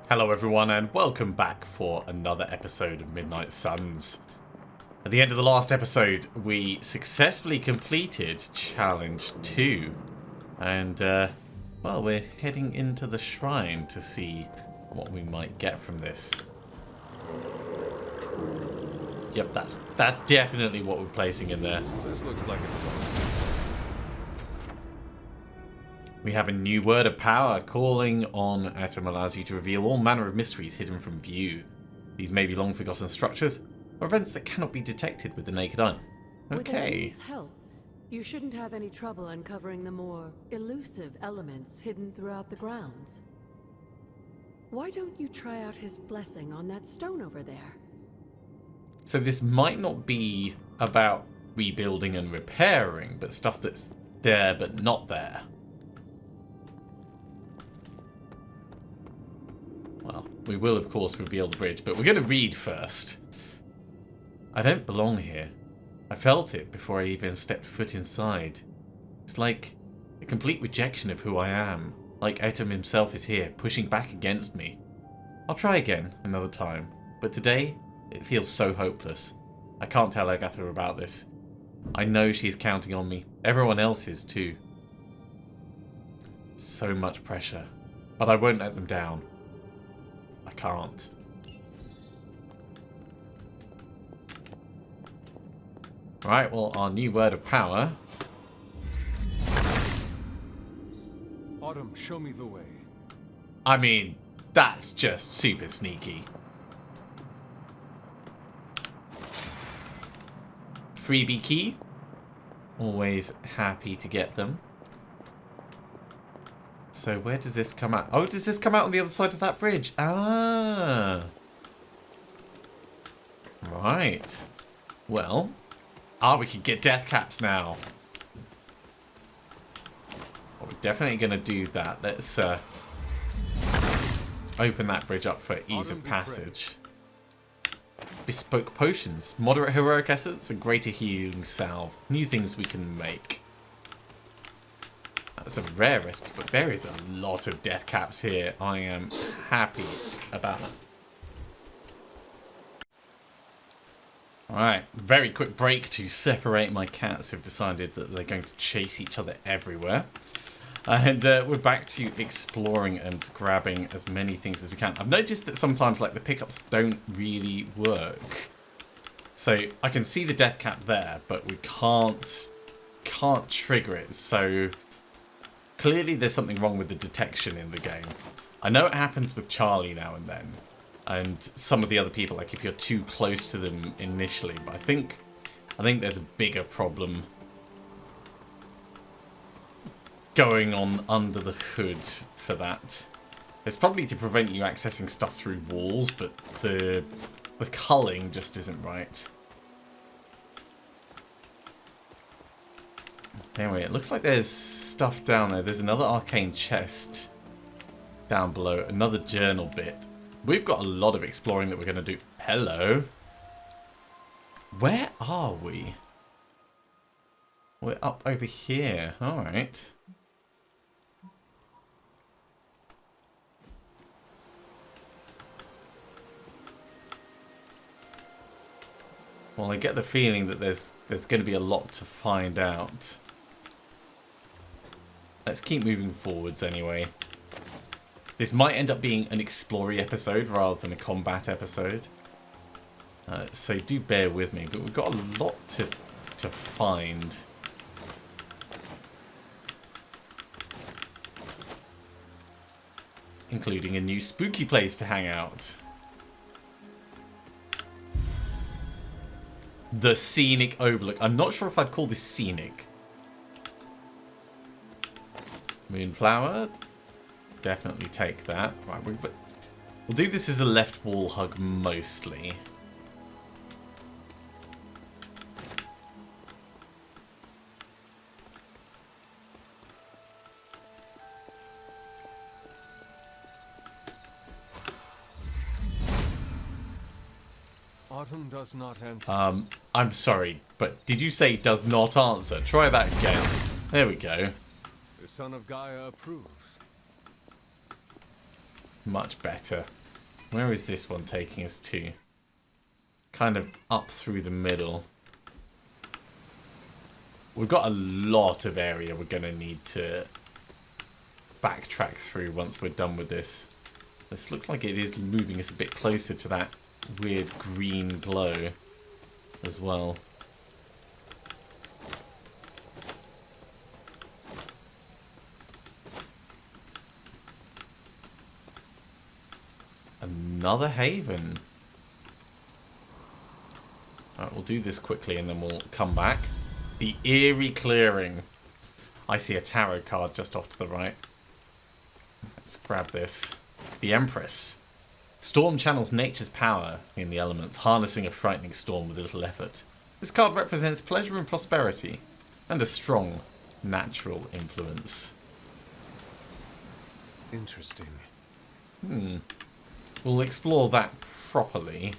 Hello everyone and welcome back for another episode of Midnight Suns. At the end of the last episode we successfully completed Challenge 2 and well, we're heading into the shrine to see what we might get from this. Yep, that's definitely what we're placing in there. This looks like it works. We have a new word of power. Calling on Atom allows you to reveal all manner of mysteries hidden from view. These may be long forgotten structures, or events that cannot be detected with the naked eye. With the Okay. team's help, you shouldn't have any trouble uncovering the more elusive elements hidden throughout the grounds. Why don't you try out his blessing on that stone over there? So this might not be about rebuilding and repairing, but stuff that's there but not there. Well, we will of course reveal the bridge, but we're going to read first. I don't belong here. I felt it before I even stepped foot inside. It's like a complete rejection of who I am. Like Atom himself is here, pushing back against me. I'll try again another time, but today it feels so hopeless. I can't tell Agatha about this. I know she's counting on me. Everyone else is too. So much pressure, but I won't let them down. I can't. Right, well, our new word of power. Autumn, show me the way. I mean, that's just super sneaky. Freebie key. Always happy to get them. So where does this come out? Oh, does this come out on the other side of that bridge? Ah. Right. Well. We can get death caps now. Well, we're definitely going to do that. Let's open that bridge up for ease of passage. Bespoke potions. Moderate heroic essence and greater healing salve. New things we can make. That's a rare recipe, but there is a lot of death caps here. I am happy about that. Alright, very quick break to separate my cats who've decided that they're going to chase each other everywhere. And we're back to exploring and grabbing as many things as we can. I've noticed that sometimes like the pickups don't really work. So I can see the death cap there, but we can't trigger it. So clearly there's something wrong with the detection in the game. I know it happens with Charlie now and then. And some of the other people, like if you're too close to them initially. But I think there's a bigger problem going on under the hood for that. It's probably to prevent you accessing stuff through walls, but the culling just isn't right. Anyway, it looks like there's stuff down there. There's another arcane chest down below, another journal bit. We've got a lot of exploring that we're going to do. Hello. Where are we? We're up over here. Alright. Well, I get the feeling that there's going to be a lot to find out. Let's keep moving forwards anyway. This might end up being an explory episode rather than a combat episode. So do bear with me, but we've got a lot to find. Including a new spooky place to hang out. The Scenic Overlook. I'm not sure if I'd call this scenic. Moonflower. Definitely take that. Right, we'll do this as a left wall hug mostly. Autumn does not answer. I'm sorry, but did you say does not answer? Try that again. There we go. The son of Gaia approves. Much better. Where is this one taking us to? Kind of up through the middle. We've got a lot of area we're going to need to backtrack through once we're done with this. This looks like it is moving us a bit closer to that weird green glow as well. Another haven. Alright, we'll do this quickly and then we'll come back. The Eerie Clearing. I see a tarot card just off to the right. Let's grab this. The Empress. Storm channels nature's power in the elements, harnessing a frightening storm with little effort. This card represents pleasure and prosperity, and a strong natural influence. Interesting. We'll explore that properly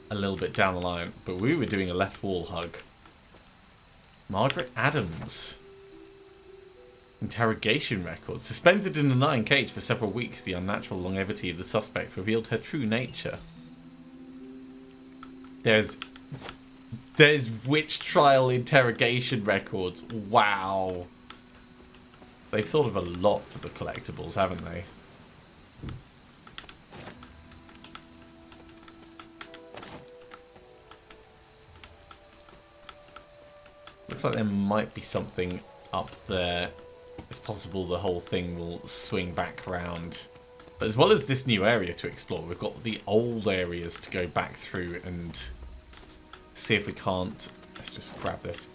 a little bit down the line, but we were doing a left wall hug. Margaret Adams. Interrogation records. Suspended in an iron cage for several weeks, the unnatural longevity of the suspect revealed her true nature. There's witch trial interrogation records. Wow. They've thought of a lot for the collectibles, haven't they? Looks like there might be something up there. It's possible the whole thing will swing back round. But as well as this new area to explore, we've got the old areas to go back through and see if we can't... Let's just grab this.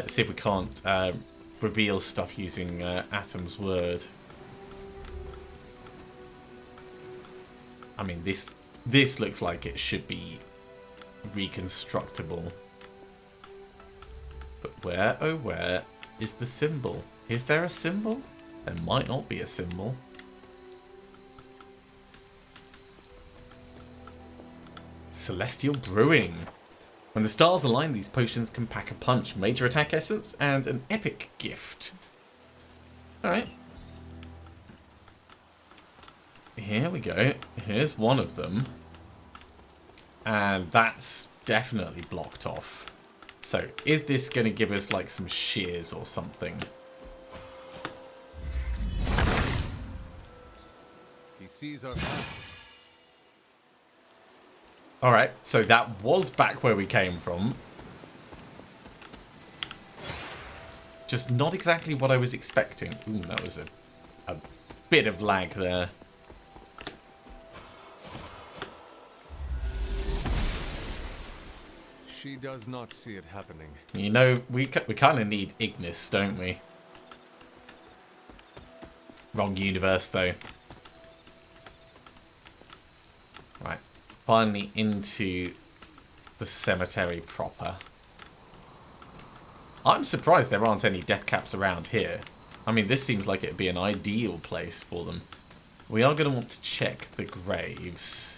See if we can't reveal stuff using Atom's word. I mean, this looks like it should be reconstructible. But where, oh where, is the symbol? Is there a symbol? There might not be a symbol. Celestial Brewing. When the stars align, these potions can pack a punch, major attack essence, and an epic gift. Alright. Here we go. Here's one of them. And that's definitely blocked off. So, is this going to give us, like, some shears or something? He sees our path. Alright, so that was back where we came from. Just not exactly what I was expecting. Ooh, that was a bit of lag there. She does not see it happening. You know, we kind of need Ignis, don't we? Wrong universe, though. Right. Finally into the cemetery proper. I'm surprised there aren't any death caps around here. I mean, this seems like it'd be an ideal place for them. We are going to want to check the graves.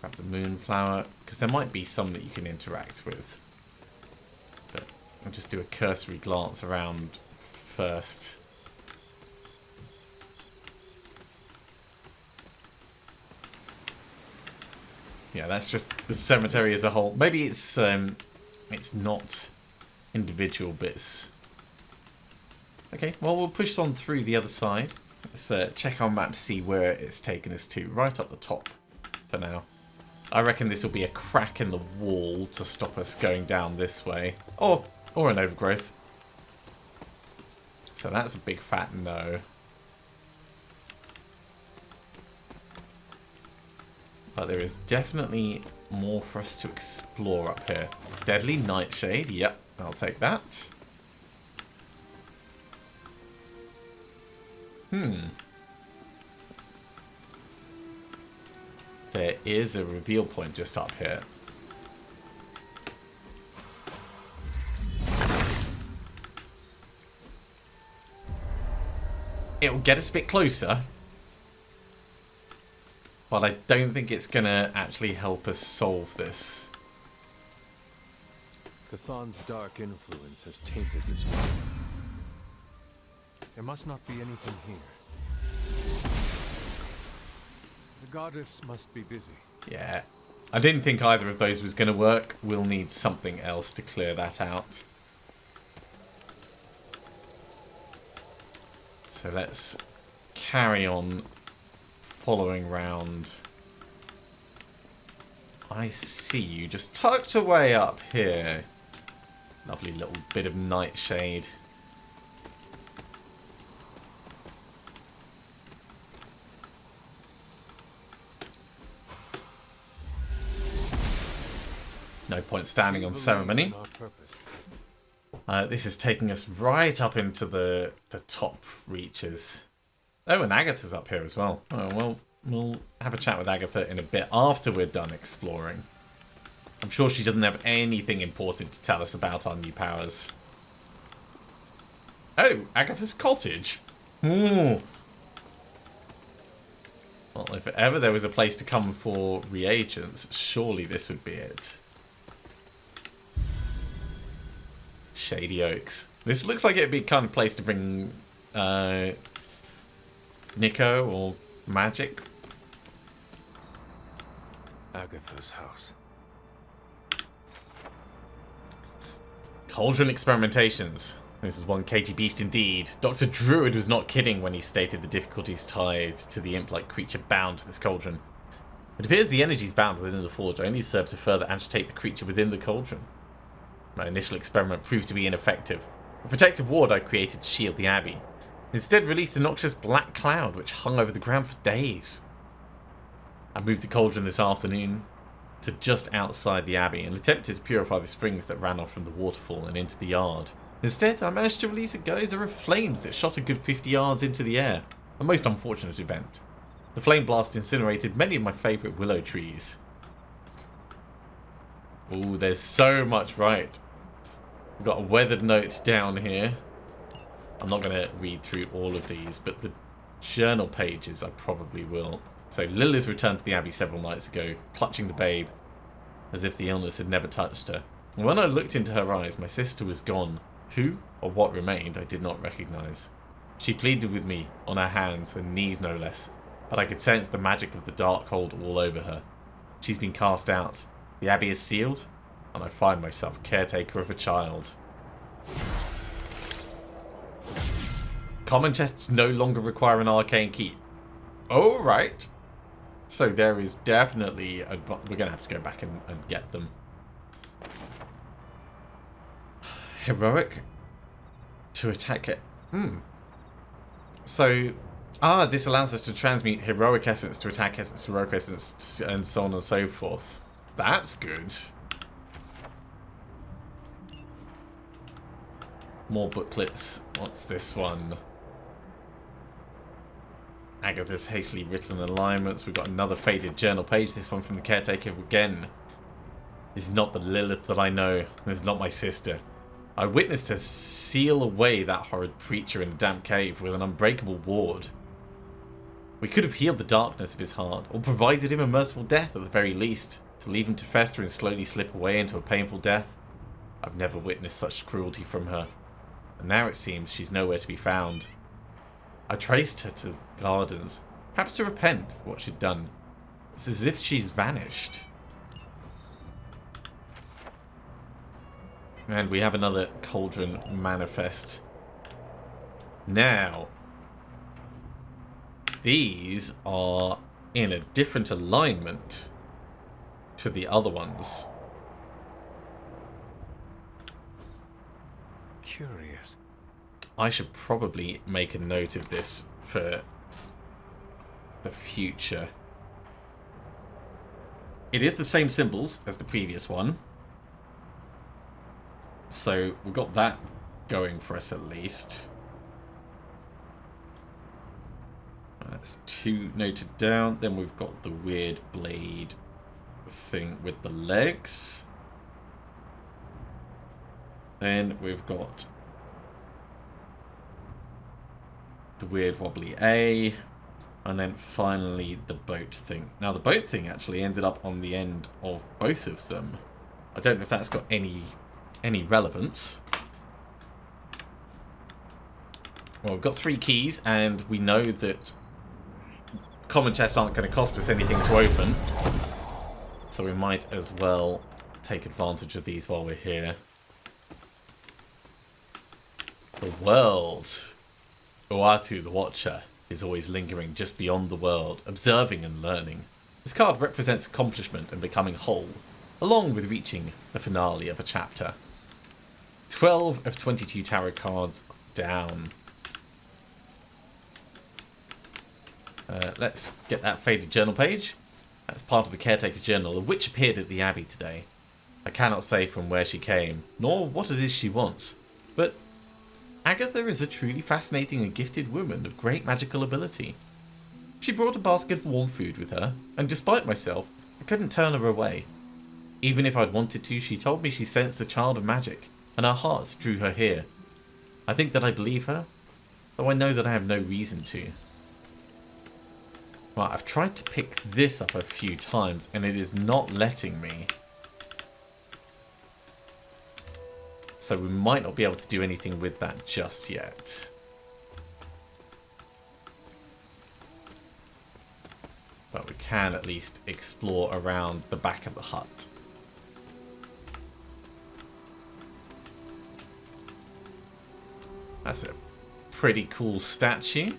Grab the moonflower, because there might be some that you can interact with. But I'll just do a cursory glance around first. Yeah, that's just the cemetery as a whole. Maybe it's not individual bits. Okay, well, we'll push on through the other side. Let's check our map, see where it's taken us to. Right up the top for now. I reckon this will be a crack in the wall to stop us going down this way. Or an overgrowth. So that's a big fat no. But there is definitely more for us to explore up here. Deadly Nightshade, yep, I'll take that. There is a reveal point just up here. It'll get us a bit closer. But I don't think it's going to actually help us solve this. Cathan's dark influence has tainted this world. There must not be anything here. The goddess must be busy. Yeah. I didn't think either of those was going to work. We'll need something else to clear that out. So let's carry on following round. I see you just tucked away up here. Lovely little bit of nightshade. No point standing on ceremony. This is taking us right up into the top reaches. Oh, and Agatha's up here as well. Oh, well, we'll have a chat with Agatha in a bit after we're done exploring. I'm sure she doesn't have anything important to tell us about our new powers. Oh, Agatha's cottage. Ooh. Well, if ever there was a place to come for reagents, surely this would be it. Shady Oaks. This looks like it'd be kind of place to bring Nico or Magic. Agatha's house. Cauldron experimentations. This is one cagey beast indeed. Dr. Druid was not kidding when he stated the difficulties tied to the imp-like creature bound to this cauldron. It appears the energies bound within the forge only serve to further agitate the creature within the cauldron. My initial experiment proved to be ineffective. A protective ward I created to shield the Abbey instead released a noxious black cloud which hung over the ground for days. I moved the cauldron this afternoon to just outside the Abbey and attempted to purify the springs that ran off from the waterfall and into the yard. Instead, I managed to release a geyser of flames that shot a good 50 yards into the air. A most unfortunate event. The flame blast incinerated many of my favourite willow trees. Ooh, there's so much right. We've got a weathered note down here. I'm not going to read through all of these, but the journal pages I probably will. So Lilith returned to the Abbey several nights ago, clutching the babe, as if the illness had never touched her. And when I looked into her eyes, my sister was gone. Who or what remained, I did not recognise. She pleaded with me, on her hands and knees no less, but I could sense the magic of the Darkhold all over her. She's been cast out. The Abbey is sealed, and I find myself caretaker of a child. Common chests no longer require an arcane key. Oh, right. So there is definitely... we're going to have to go back and get them. Heroic to attack it. So, this allows us to transmute heroic essence to attack essence, heroic essence, and so on and so forth. That's good. More booklets. What's this one? Agatha's hastily written alignments. We've got another faded journal page. This one from the caretaker again. This is not the Lilith that I know. This is not my sister. I witnessed her seal away that horrid creature in a damp cave with an unbreakable ward. We could have healed the darkness of his heart, or provided him a merciful death at the very least, to leave him to fester and slowly slip away into a painful death. I've never witnessed such cruelty from her, and now it seems she's nowhere to be found. I traced her to the gardens, perhaps to repent for what she'd done. It's as if she's vanished. And we have another cauldron manifest. Now, these are in a different alignment to the other ones. Curious. I should probably make a note of this for the future. It is the same symbols as the previous one. So we've got that going for us at least. That's 2 noted down. Then we've got the weird blade thing with the legs. Then we've got the weird wobbly A. And then finally the boat thing. Now the boat thing actually ended up on the end of both of them. I don't know if that's got any relevance. Well, we've got 3 keys, and we know that common chests aren't going to cost us anything to open. So we might as well take advantage of these while we're here. The world. Uatu the Watcher is always lingering just beyond the world, observing and learning. This card represents accomplishment and becoming whole, along with reaching the finale of a chapter. 12 of 22 tarot cards down. Let's get that faded journal page. That's part of the caretaker's journal, the witch appeared at the Abbey today. I cannot say from where she came, nor what it is she wants, but Agatha is a truly fascinating and gifted woman of great magical ability. She brought a basket of warm food with her, and despite myself, I couldn't turn her away. Even if I'd wanted to, she told me she sensed the child of magic, and our hearts drew her here. I think that I believe her, though I know that I have no reason to. Right, I've tried to pick this up a few times, and it is not letting me. So we might not be able to do anything with that just yet. But we can at least explore around the back of the hut. That's a pretty cool statue.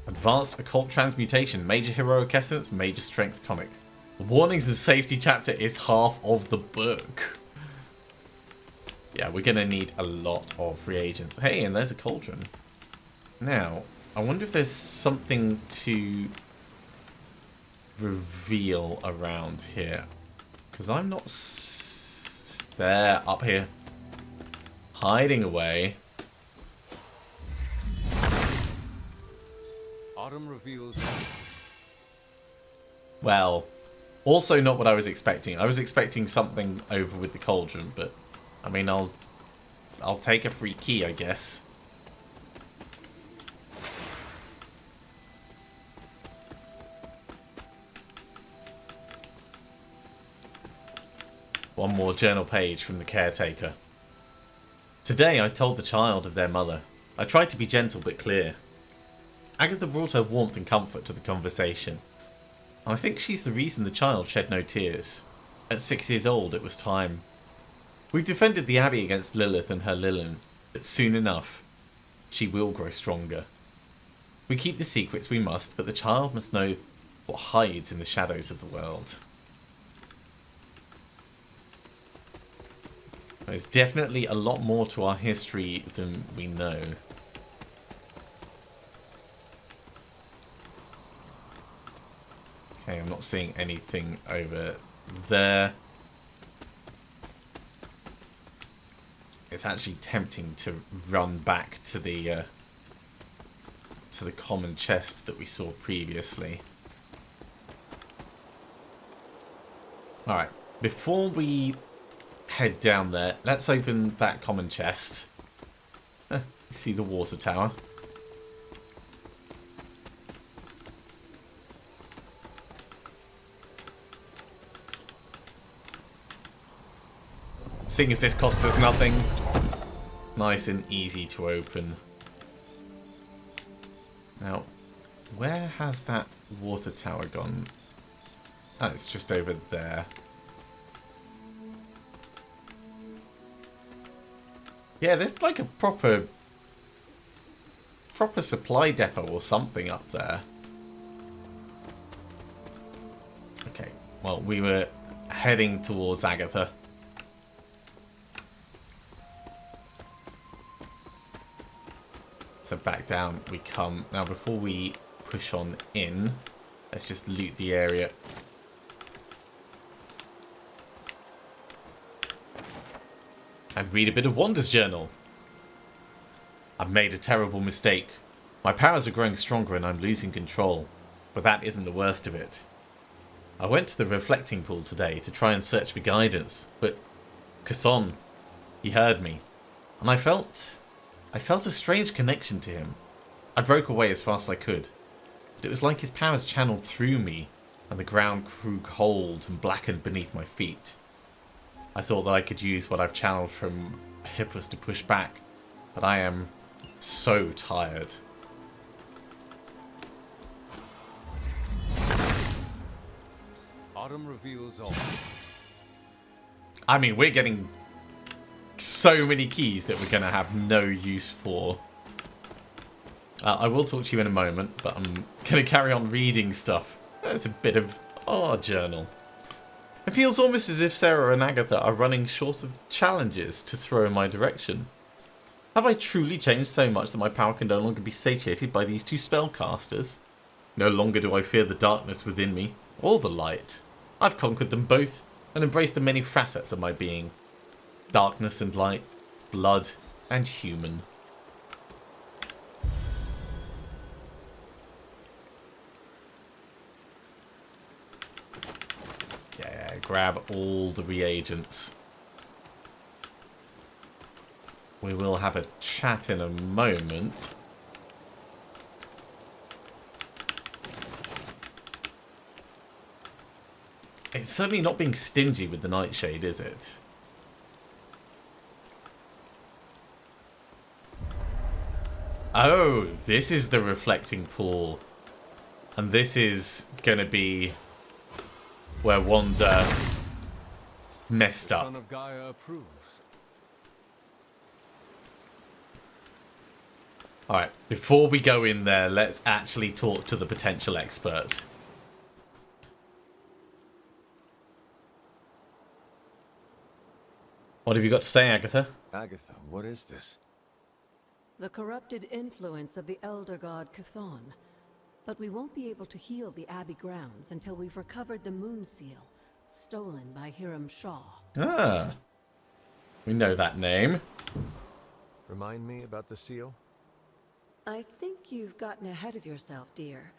Advanced Occult Transmutation, Major Heroic Essence, Major Strength Tonic. The Warnings and Safety chapter is half of the book. Yeah, we're going to need a lot of reagents. Hey, and there's a cauldron. Now, I wonder if there's something to reveal around here. Because I'm not... there, up here. Hiding away. Autumn reveals. Well, also not what I was expecting. I was expecting something over with the cauldron, but I mean, I'll take a free key, I guess. One more journal page from the caretaker. Today I told the child of their mother. I tried to be gentle but clear. Agatha brought her warmth and comfort to the conversation. I think she's the reason the child shed no tears. At 6 years old, it was time. We've defended the Abbey against Lilith and her Lilin, but soon enough, she will grow stronger. We keep the secrets we must, but the child must know what hides in the shadows of the world. There's definitely a lot more to our history than we know. Okay, I'm not seeing anything over there. It's actually tempting to run back to the common chest that we saw previously. Alright, before we head down there, let's open that common chest. You see the water tower. Seeing as this costs us nothing, nice and easy to open. Now, where has that water tower gone? Oh, it's just over there. Yeah, there's like a proper supply depot or something up there. Okay, well, we were heading towards Agatha. So back down we come. Now before we push on in, let's just loot the area. And read a bit of Wanda's journal. I've made a terrible mistake. My powers are growing stronger and I'm losing control. But that isn't the worst of it. I went to the reflecting pool today to try and search for guidance, but Cthon, he heard me. And I felt a strange connection to him. I broke away as fast as I could. But it was like his powers channeled through me, and the ground grew cold and blackened beneath my feet. I thought that I could use what I've channeled from Hippos to push back, but I am so tired. Autumn reveals all. I mean, we're getting so many keys that we're going to have no use for. I will talk to you in a moment, but I'm going to carry on reading stuff. There's a bit of our journal. It feels almost as if Sarah and Agatha are running short of challenges to throw in my direction. Have I truly changed so much that my power can no longer be satiated by these two spellcasters? No longer do I fear the darkness within me, or the light. I've conquered them both, and embraced the many facets of my being. Darkness and light, blood and human. Yeah, grab all the reagents. We will have a chat in a moment. It's certainly not being stingy with the nightshade, is it? Oh, this is the reflecting pool. And this is going to be where Wanda messed up. Son of Gaia approves. Alright, before we go in there, let's actually talk to the potential expert. What have you got to say, Agatha? Agatha, what is this? The corrupted influence of the elder god Chthon. But we won't be able to heal the Abbey grounds until we've recovered the moon seal, stolen by Hiram Shaw. Ah. We know that name. Remind me about the seal? I think you've gotten ahead of yourself, dear.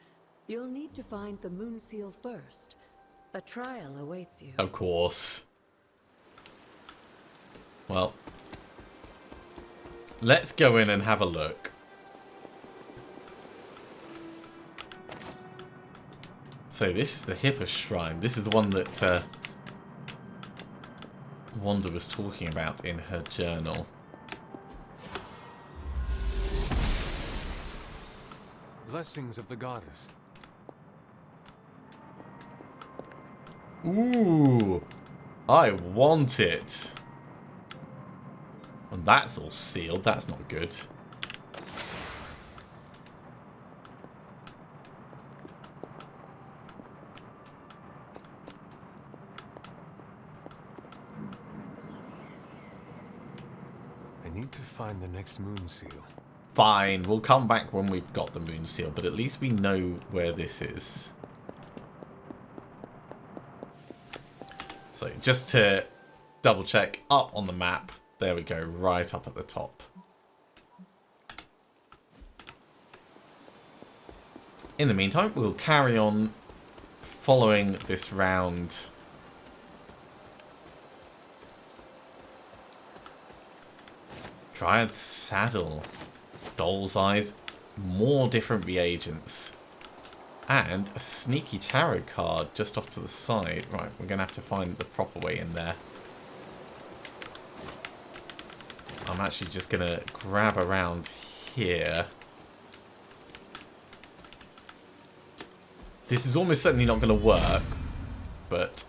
You'll need to find the moon seal first. A trial awaits you. Of course. Well, let's go in and have a look. So this is the Hippos Shrine. This is the one that Wanda was talking about in her journal. Blessings of the goddess. Ooh, I want it. And that's all sealed. That's not good. I need to find the next moon seal. Fine, we'll come back when we've got the moon seal, but at least we know where this is. So just to double check, up on the map, there we go, right up at the top. In the meantime, we'll carry on following this round. Dryad's Saddle. Doll's Eyes. More different reagents. And a sneaky tarot card just off to the side. Right, we're going to have to find the proper way in there. I'm actually just going to grab around here. This is almost certainly not going to work, but...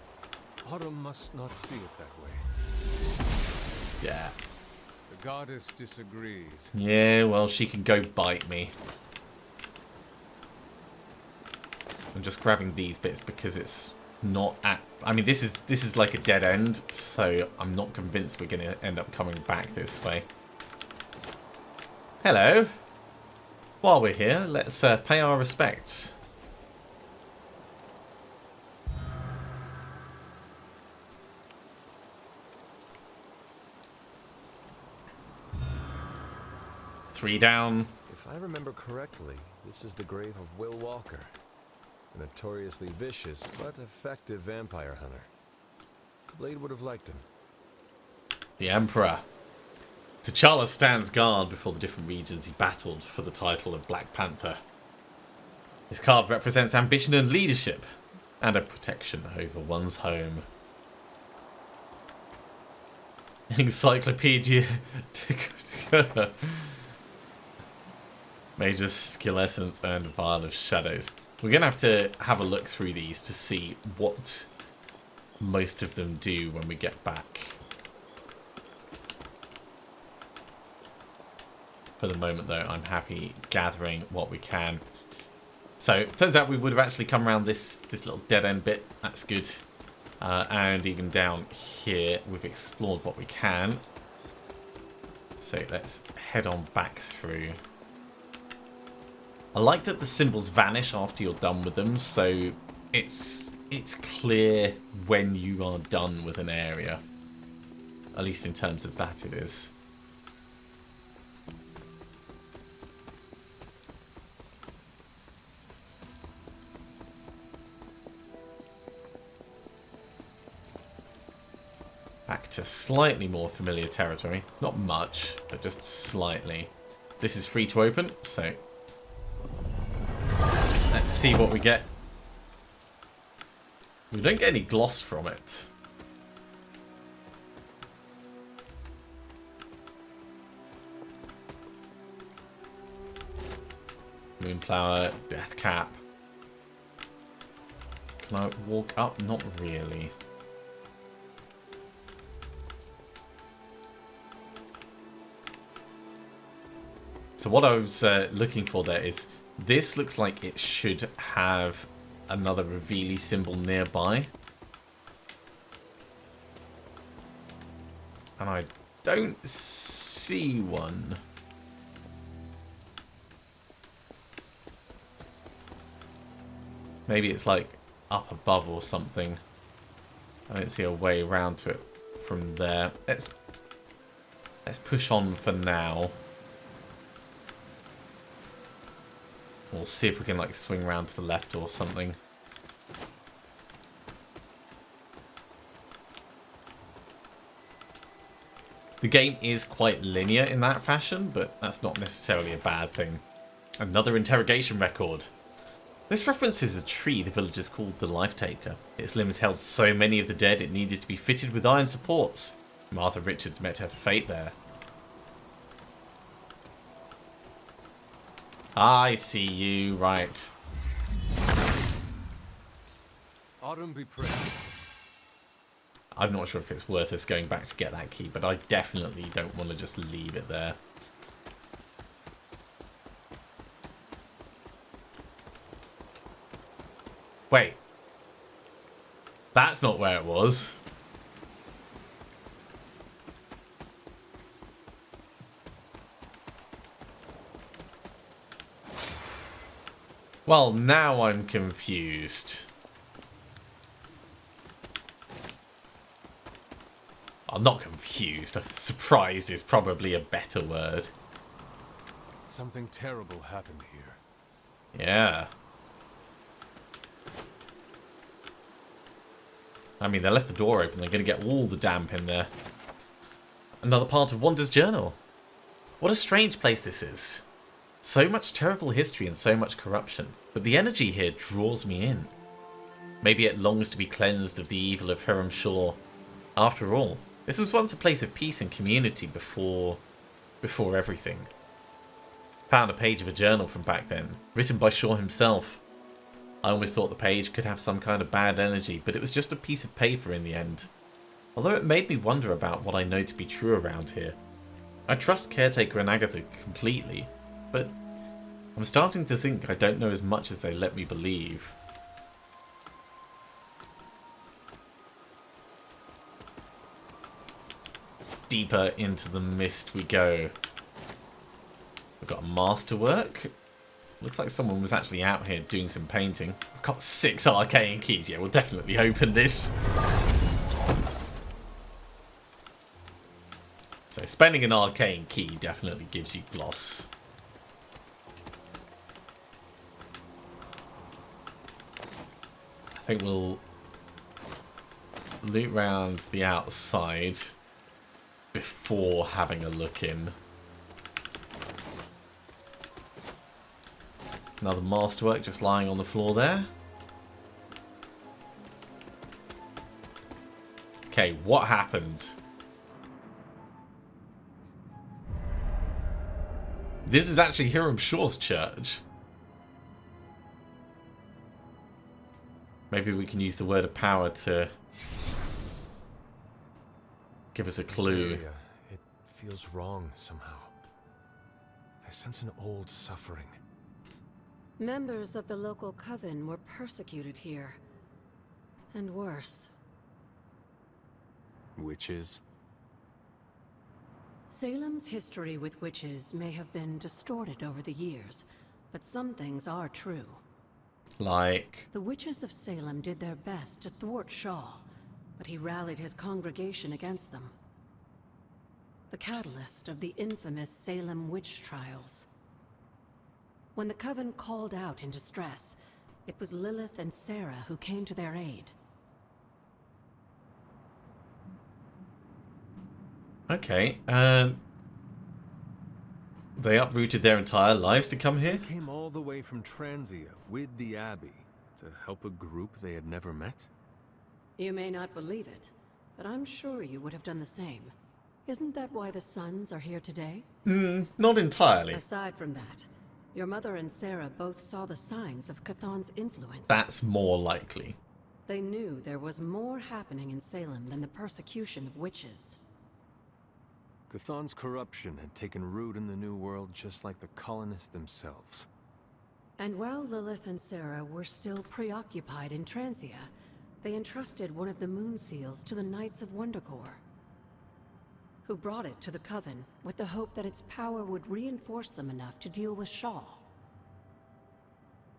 Autumn must not see it that way. yeah. The goddess disagrees. Yeah, well, she can go bite me. I'm just grabbing these bits because it's not at... I mean, this is like a dead end, so I'm not convinced we're going to end up coming back this way. Hello. While we're here, let's pay our respects. Three down. If I remember correctly, this is the grave of Will Walker, a notoriously vicious but effective vampire hunter. Blade would have liked him. The Emperor. T'Challa stands guard before the different regions he battled for the title of Black Panther. This card represents ambition and leadership, and a protection over one's home. Encyclopedia. Major skill essence and vial of shadows. We're going to have a look through these to see what most of them do when we get back. For the moment, though, I'm happy gathering what we can. So, it turns out we would have actually come around this little dead-end bit. That's good. And even down here, we've explored what we can. So, let's head on back through. I like that the symbols vanish after you're done with them, so it's clear when you are done with an area. At least in terms of that it is. Back to slightly more familiar territory. Not much, but just slightly. This is free to open, so let's see what we get. We don't get any gloss from it. Moonflower, death cap. Can I walk up? Not really. So what I was looking for there is, this looks like it should have another revealy symbol nearby. And I don't see one. Maybe it's like up above or something. I don't see a way around to it from there. Let's push on for now. We'll see if we can like swing around to the left or something. The game is quite linear in that fashion, but that's not necessarily a bad thing. Another interrogation record. This references a tree the villagers called the Life Taker. Its limbs held so many of the dead it needed to be fitted with iron supports. Martha Richards met her fate there. I see you, right. Autumn be praised. I'm not sure if it's worth us going back to get that key, but I definitely don't want to just leave it there. Wait. That's not where it was. Well, now I'm confused. I'm not confused. Surprised is probably a better word. Something terrible happened here. Yeah. I mean, they left the door open. They're going to get all the damp in there. Another part of Wanda's journal. What a strange place this is. So much terrible history and so much corruption. But the energy here draws me in. Maybe it longs to be cleansed of the evil of Hiram Shaw. After all, this was once a place of peace and community before everything. Found a page of a journal from back then, written by Shaw himself. I almost thought the page could have some kind of bad energy, but it was just a piece of paper in the end. Although it made me wonder about what I know to be true around here. I trust Caretaker and Agatha completely, but I'm starting to think I don't know as much as they let me believe. Deeper into the mist we go. We've got a masterwork. Looks like someone was actually out here doing some painting. We've got 6 arcane keys. Yeah, we'll definitely open this. So spending an arcane key definitely gives you gloss. I think we'll loot round the outside before having a look in. Another masterwork just lying on the floor there. Okay, what happened? This is actually Hiram Shaw's church. Maybe we can use the word of power to give us a clue. This area, it feels wrong somehow. I sense an old suffering. Members of the local coven were persecuted here. And worse. Witches? Salem's history with witches may have been distorted over the years, but some things are true. Like? The witches of Salem did their best to thwart Shaw, but he rallied his congregation against them. The catalyst of the infamous Salem witch trials. When the coven called out in distress, it was Lilith and Sarah who came to their aid. Okay, they uprooted their entire lives to come here? They came all the way from Transia with the Abbey to help a group they had never met? You may not believe it, but I'm sure you would have done the same. Isn't that why the Sons are here today? Not entirely. Aside from that, your mother and Sarah both saw the signs of Chthon's influence. That's more likely. They knew there was more happening in Salem than the persecution of witches. Chthon's corruption had taken root in the New World just like the colonists themselves. And while Lilith and Sarah were still preoccupied in Transia, they entrusted one of the moon seals to the Knights of Wondergore, who brought it to the Coven with the hope that its power would reinforce them enough to deal with Shaw.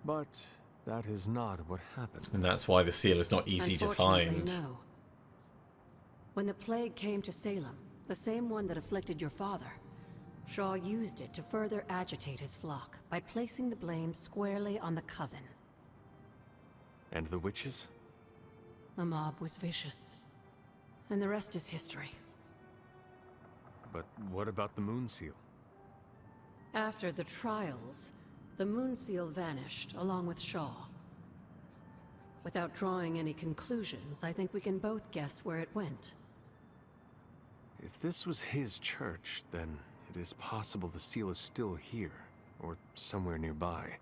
But that is not what happened. And that's why the seal is not easy to find. No. When the plague came to Salem, the same one that afflicted your father, Shaw used it to further agitate his flock by placing the blame squarely on the Coven. And the witches? The mob was vicious. And the rest is history. But what about the moon seal? After the trials, the moon seal vanished along with Shaw. Without drawing any conclusions, I think we can both guess where it went. If this was his church, then it is possible the seal is still here, or somewhere nearby.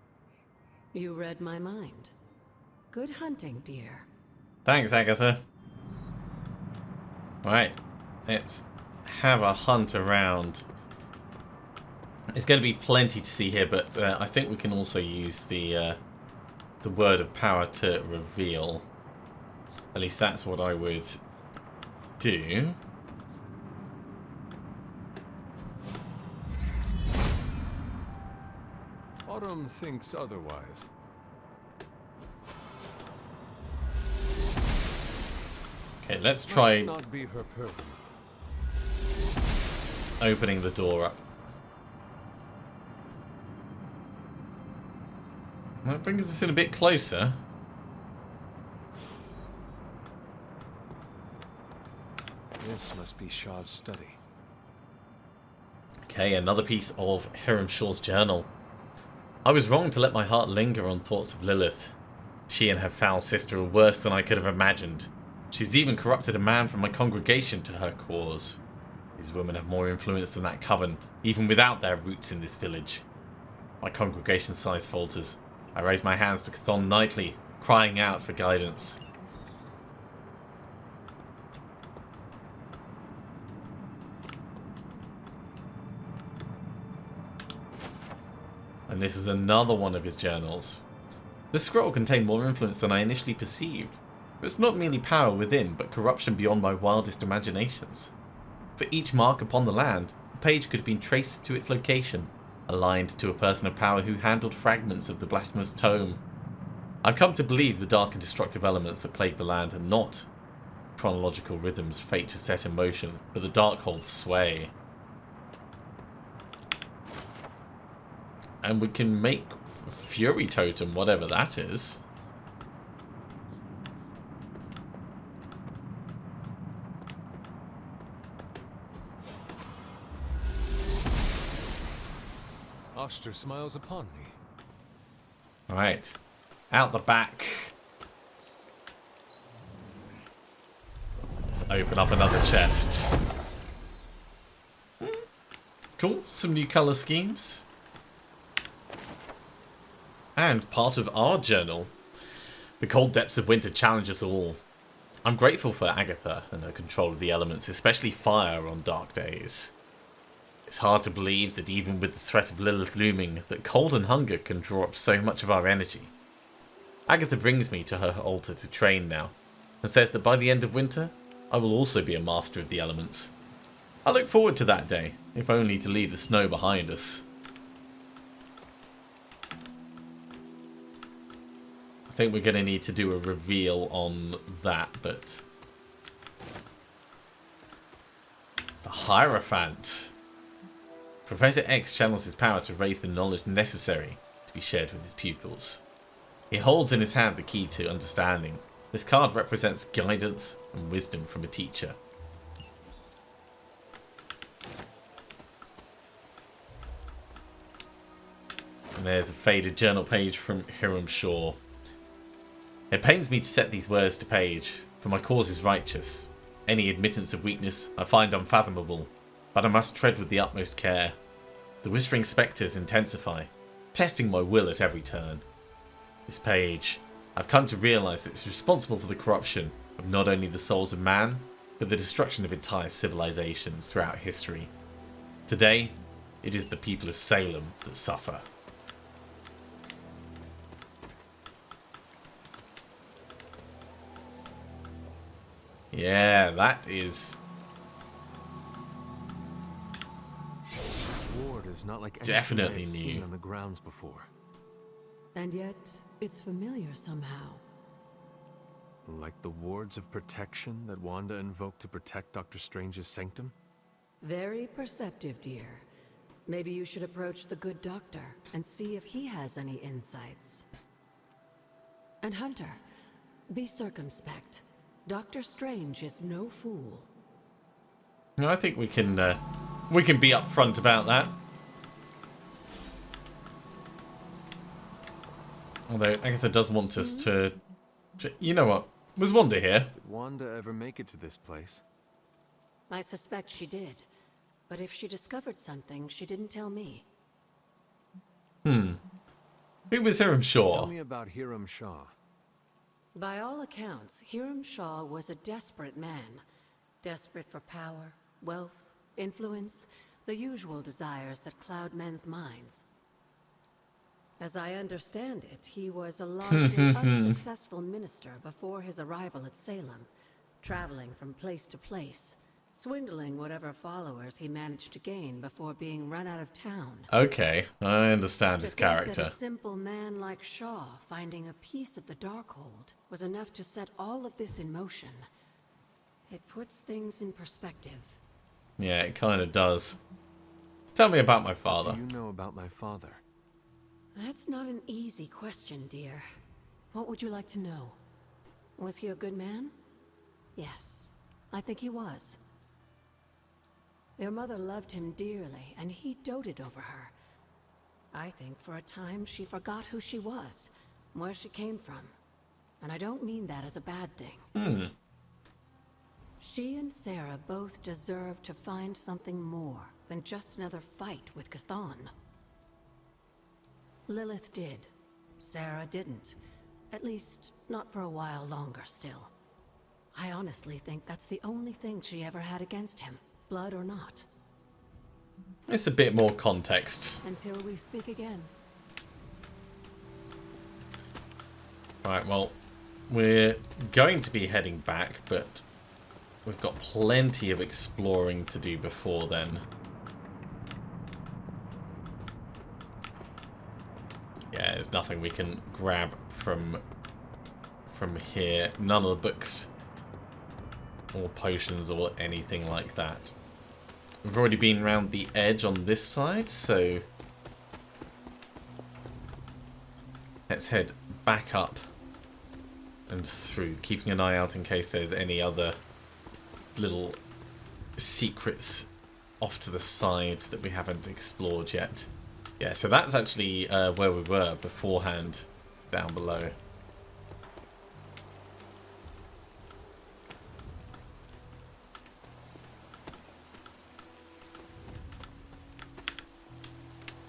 You read my mind. Good hunting, dear. Thanks, Agatha. Right, let's have a hunt around. There's going to be plenty to see here, but I think we can also use the word of power to reveal. At least that's what I would do. Autumn thinks otherwise. Okay, let's try Must not be her purpose. opening the door up. That brings us in a bit closer. This must be Shaw's study. Okay, another piece of Hiram Shaw's journal. I was wrong to let my heart linger on thoughts of Lilith. She and her foul sister are worse than I could have imagined. She's even corrupted a man from my congregation to her cause. These women have more influence than that coven, even without their roots in this village. My congregation's size falters. I raise my hands to Chthon nightly, crying out for guidance. And this is another one of his journals. The scroll contained more influence than I initially perceived. But it's not merely power within, but corruption beyond my wildest imaginations. For each mark upon the land, the page could have been traced to its location, aligned to a person of power who handled fragments of the blasphemous tome. I've come to believe the dark and destructive elements that plague the land are not chronological rhythms fate to set in motion, but the Darkhold's sway. And we can make Fury Totem, whatever that is. Oster smiles upon me. Right. Out the back. Let's open up another chest. Cool. Some new colour schemes. And part of our journal. The cold depths of winter challenge us all. I'm grateful for Agatha and her control of the elements, especially fire on dark days. It's hard to believe that even with the threat of Lilith looming, that cold and hunger can draw up so much of our energy. Agatha brings me to her altar to train now, and says that by the end of winter, I will also be a master of the elements. I look forward to that day, if only to leave the snow behind us. I think we're going to need to do a reveal on that, but... The Hierophant. Professor X channels his power to raise the knowledge necessary to be shared with his pupils. He holds in his hand the key to understanding. This card represents guidance and wisdom from a teacher. And there's a faded journal page from Hiram Shaw. It pains me to set these words to page, for my cause is righteous. Any admittance of weakness I find unfathomable, but I must tread with the utmost care. The whispering spectres intensify, testing my will at every turn. This page, I've come to realise that it's responsible for the corruption of not only the souls of man, but the destruction of entire civilizations throughout history. Today, it is the people of Salem that suffer. Yeah, that is Ward is not like definitely anything I've new. seen on the grounds before. And yet, it's familiar somehow. Like the wards of protection that Wanda invoked to protect Dr. Strange's sanctum? Very perceptive, dear. Maybe you should approach the good doctor and see if he has any insights. And Hunter, be circumspect. Dr. Strange is no fool. I think we can be upfront about that. Although Agatha does want us to... You know what? Was Wanda here? Did Wanda ever make it to this place? I suspect she did. But if she discovered something, she didn't tell me. Who was Hiram Shaw? Tell me about Hiram Shaw. By all accounts, Hiram Shaw was a desperate man. Desperate for power, wealth, influence, the usual desires that cloud men's minds. As I understand it, he was a largely unsuccessful minister before his arrival at Salem, traveling from place to place, swindling whatever followers he managed to gain before being run out of town. Okay, I understand To his think that character. a simple man like Shaw finding a piece of the Darkhold was enough to set all of this in motion. It puts things in perspective. Yeah, it kind of does. Tell me about my father. Do you know about my father? That's not an easy question, dear. What would you like to know? Was he a good man? Yes, I think he was. Your mother loved him dearly, and he doted over her. I think for a time she forgot who she was, where she came from. And I don't mean that as a bad thing. She and Sarah both deserve to find something more than just another fight with Chthon. Lilith did. Sarah didn't. At least, not for a while longer still. I honestly think that's the only thing she ever had against him, blood or not. It's a bit more context. Until we speak again. Right, well, we're going to be heading back, but we've got plenty of exploring to do before then. Yeah, there's nothing we can grab from here. None of the books or potions or anything like that. We've already been around the edge on this side, so let's head back up and through, keeping an eye out in case there's any other little secrets off to the side that we haven't explored yet. Yeah, so that's actually where we were beforehand, down below.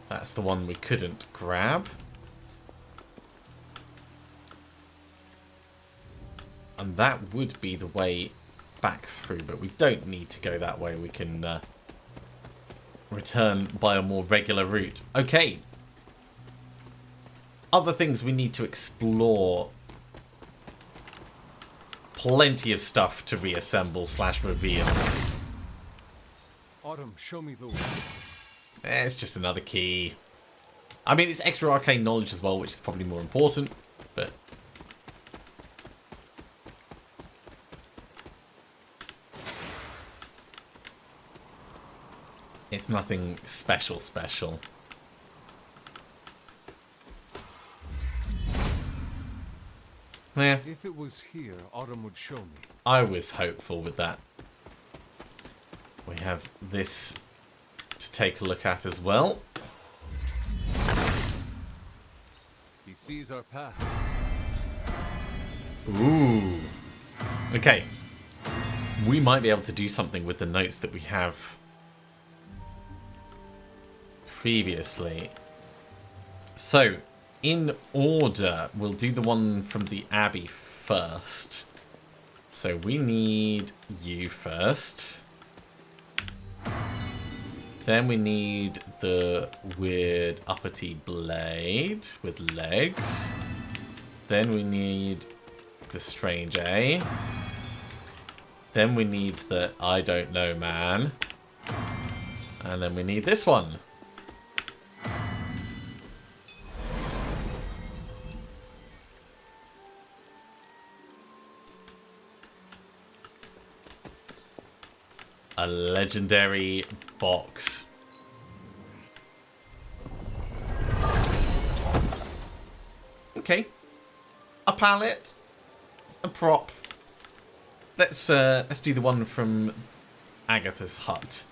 That's the one we couldn't grab. And that would be the way back through, but we don't need to go that way. We can return by a more regular route. Okay. Other things we need to explore. Plenty of stuff to reassemble / reveal. Autumn, show me the way. It's just another key. I mean, it's extra arcane knowledge as well, which is probably more important, but... it's nothing special. Yeah. If it was here, Autumn would show me. I was hopeful with that. We have this to take a look at as well. He sees our path. Ooh. Okay. We might be able to do something with the notes that we have previously. So, in order, we'll do the one from the Abbey first. So we need you first. Then we need the weird uppity blade with legs. Then we need the strange A. Then we need the I don't know man. And then we need this one. A legendary box. Okay. A pallet. A prop. Let's do the one from Agatha's hut.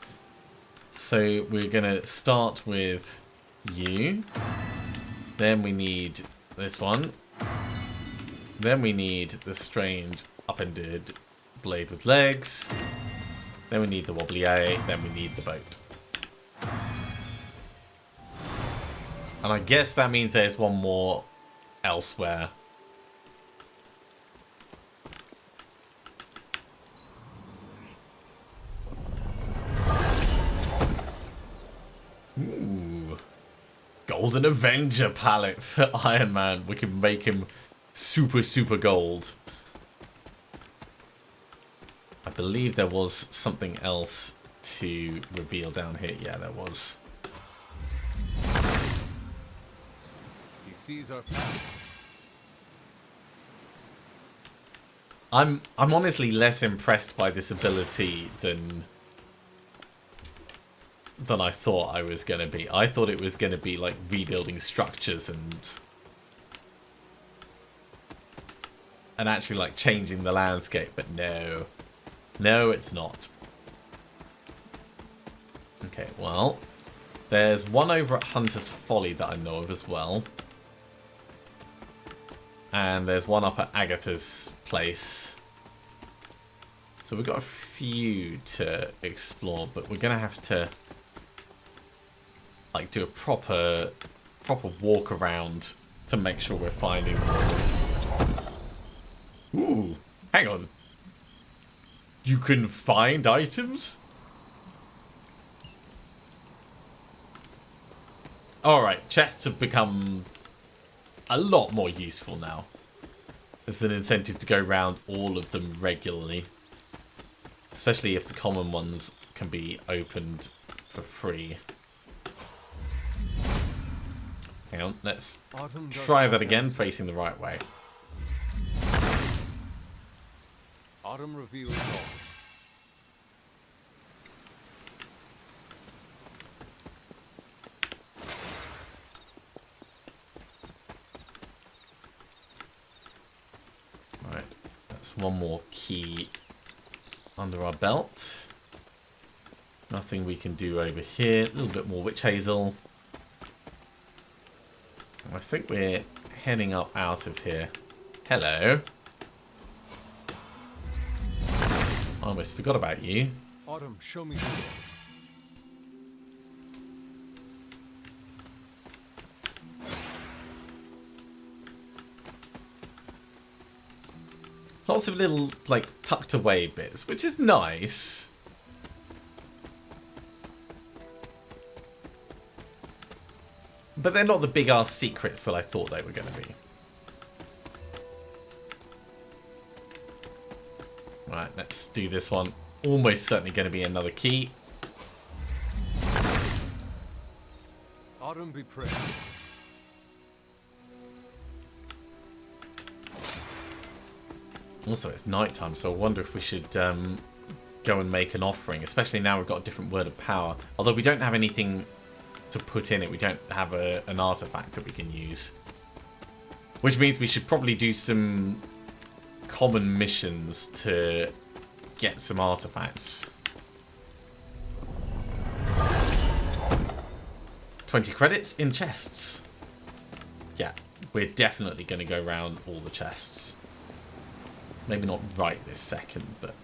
So we're gonna start with you. Then we need this one. Then we need the strange upended blade with legs. Then we need the wobbly A, then we need the boat. And I guess that means there's one more elsewhere. Ooh. Golden Avenger palette for Iron Man. We can make him super gold. I believe there was something else to reveal down here. Yeah, there was. He sees our path. I'm honestly less impressed by this ability than I thought I was going to be. I thought it was going to be like rebuilding structures and actually like changing the landscape, but no. No, it's not. Okay, well, there's one over at Hunter's Folly that I know of as well. And there's one up at Agatha's place. So we've got a few to explore, but we're going to have to like do a proper walk around to make sure we're finding them. Ooh, hang on. You can find items? Alright, chests have become a lot more useful now. There's an incentive to go around all of them regularly. Especially if the common ones can be opened for free. Hang on, let's try that again, facing the right way. Autumn reveals all. Right, that's one more key under our belt. Nothing we can do over here. A little bit more witch hazel. I think we're heading up out of here. Hello. I almost forgot about you. Autumn, show me the way. A lot lots of little, like, tucked away bits, which is nice. But they're not the big-ass secrets that I thought they were going to be. Right, let's do this one. Almost certainly going to be another key. Autumn be praised. Also, it's nighttime, so I wonder if we should go and make an offering, especially now we've got a different word of power. Although we don't have anything to put in it, we don't have an artifact that we can use. Which means we should probably do some common missions to get some artifacts. 20 credits in chests. Yeah, we're definitely going to go around all the chests. Maybe not right this second, but...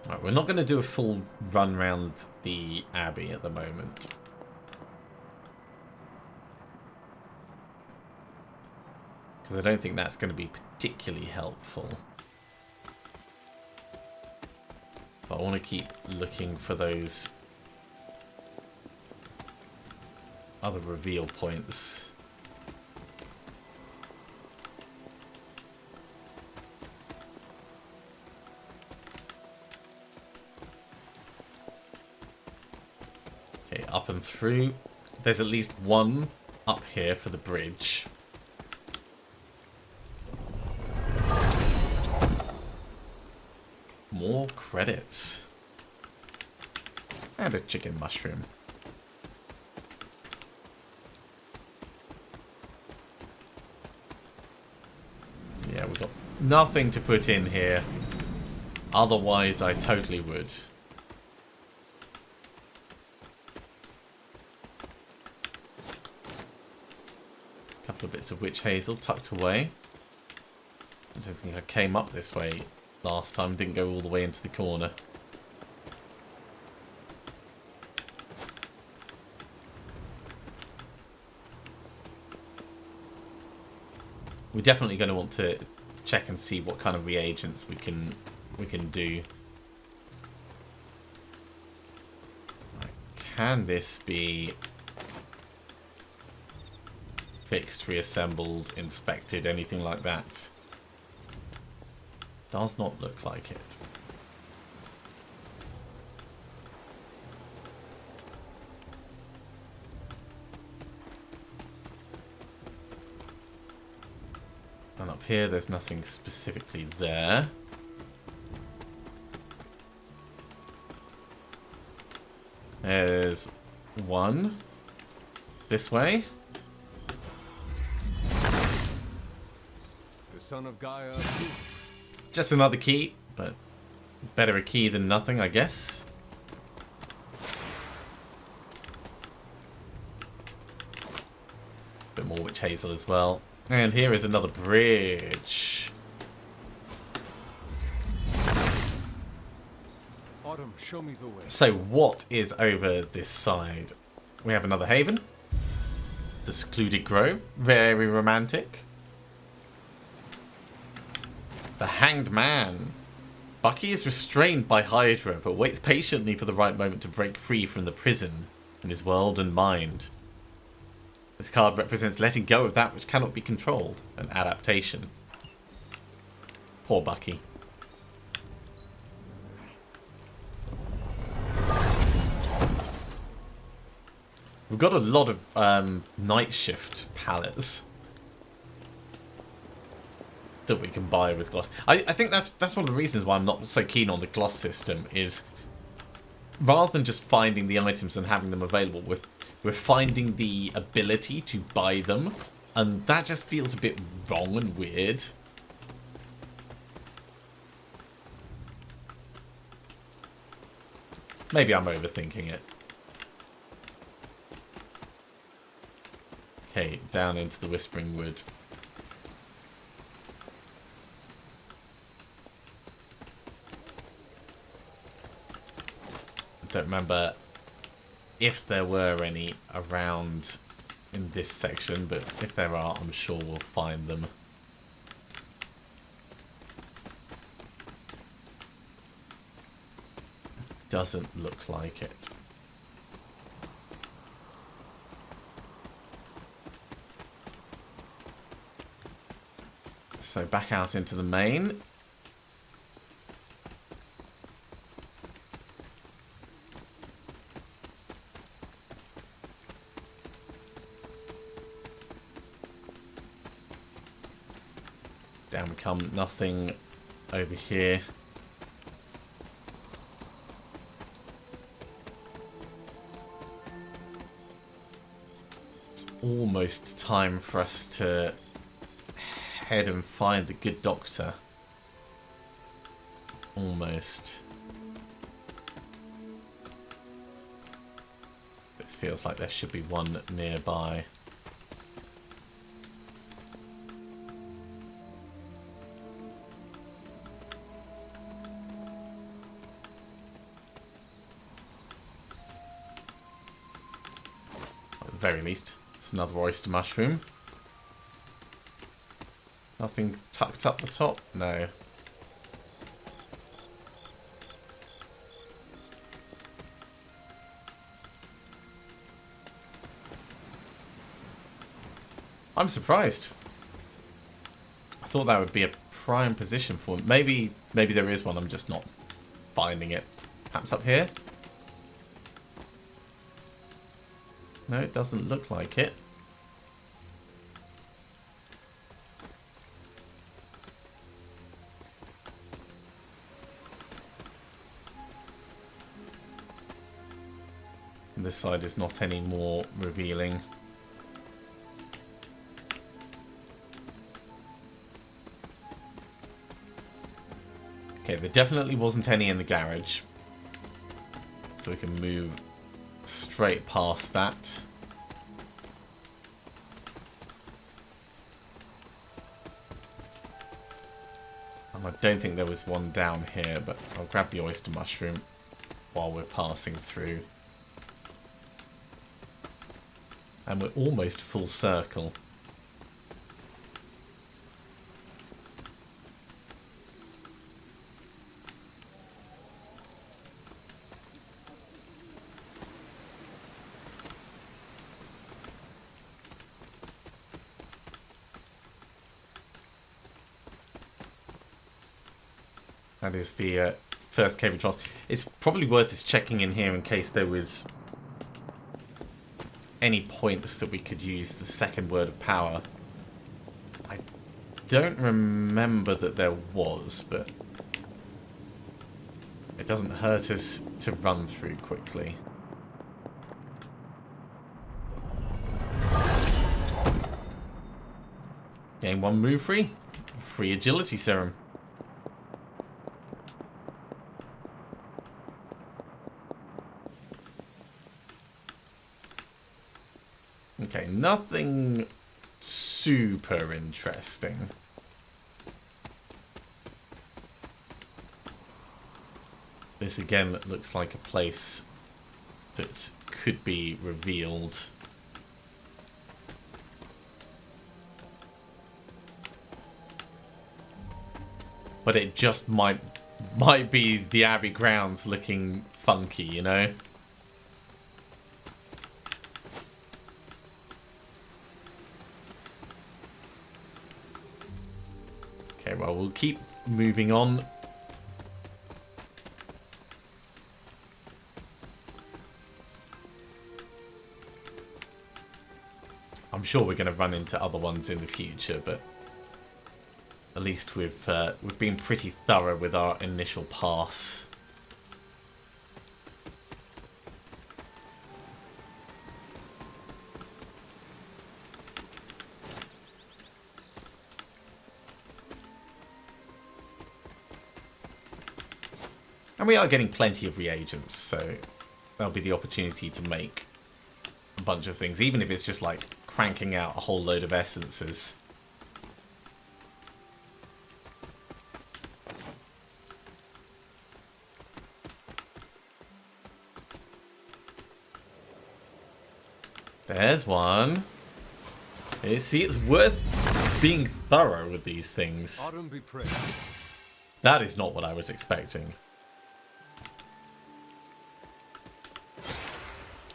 Right, we're not going to do a full run around the Abbey at the moment. Because I don't think that's going to be particularly helpful. But I want to keep looking for those other reveal points. Okay, up and through. There's at least one up here for the bridge. More credits. And a chicken mushroom. Yeah, we've got nothing to put in here. Otherwise, I totally would. Couple of bits of witch hazel tucked away. I don't think I came up this way last time, didn't go all the way into the corner. We're definitely going to want to check and see what kind of reagents we can do. Right, can this be fixed, reassembled, inspected, anything like that? Does not look like it. And up here, there's nothing specifically there. There's one this way. The son of Gaia. Just another key, but better a key than nothing, I guess. Bit more witch hazel as well. And here is another bridge. Autumn, show me the way. So what is over this side? We have another haven. The secluded grove. Very romantic. The Hanged Man. Bucky is restrained by Hydra, but waits patiently for the right moment to break free from the prison in his world and mind. This card represents letting go of that which cannot be controlled, an adaptation. Poor Bucky. We've got a lot of night shift palettes that we can buy with gloss. I think that's one of the reasons why I'm not so keen on the gloss system, is rather than just finding the items and having them available, we're finding the ability to buy them, and that just feels a bit wrong and weird. Maybe I'm overthinking it. Okay, down into the Whispering Wood. Don't remember if there were any around in this section, but if there are, I'm sure we'll find them. Doesn't look like it. So back out into the main. Down we come, nothing over here. It's almost time for us to head and find the good doctor. Almost. This feels like there should be one nearby. At the very least, it's another oyster mushroom. Nothing tucked up the top? No. I'm surprised. I thought that would be a prime position for him. Maybe there is one, I'm just not finding it. Perhaps up here? No, it doesn't look like it. And this side is not any more revealing. Okay, there definitely wasn't any in the garage. So we can move straight past that. And I don't think there was one down here, but I'll grab the oyster mushroom while we're passing through. And we're almost full circle. That is the first cave of trials. It's probably worth us checking in here in case there was any points that we could use the second word of power. I don't remember that there was, but it doesn't hurt us to run through quickly. Gain 1 move free. Free agility serum. Okay, nothing super interesting. This again looks like a place that could be revealed. But it just might be the Abbey grounds looking funky, you know? Okay, well, we'll keep moving on. I'm sure we're going to run into other ones in the future, but at least we've been pretty thorough with our initial pass. And we are getting plenty of reagents, so there'll be the opportunity to make a bunch of things, even if it's just like cranking out a whole load of essences. There's one. See, it's worth being thorough with these things. Autumn be praised. That is not what I was expecting.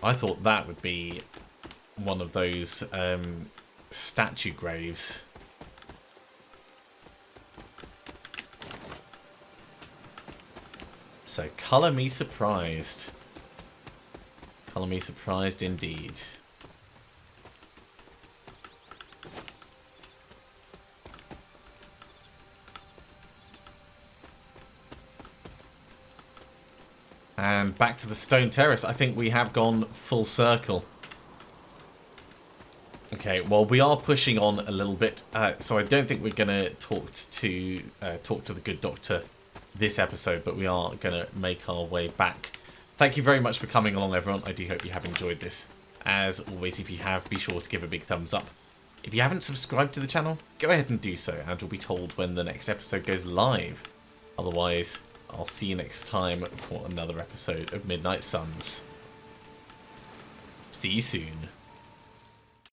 I thought that would be one of those statue graves. So, colour me surprised. Colour me surprised indeed. And back to the stone terrace. I think we have gone full circle. Okay, well, we are pushing on a little bit, so I don't think we're going to talk to the good doctor this episode, but we are going to make our way back. Thank you very much for coming along, everyone. I do hope you have enjoyed this. As always, if you have, be sure to give a big thumbs up. If you haven't subscribed to the channel, go ahead and do so, and you'll be told when the next episode goes live. Otherwise, I'll see you next time for another episode of Midnight Suns. See you soon.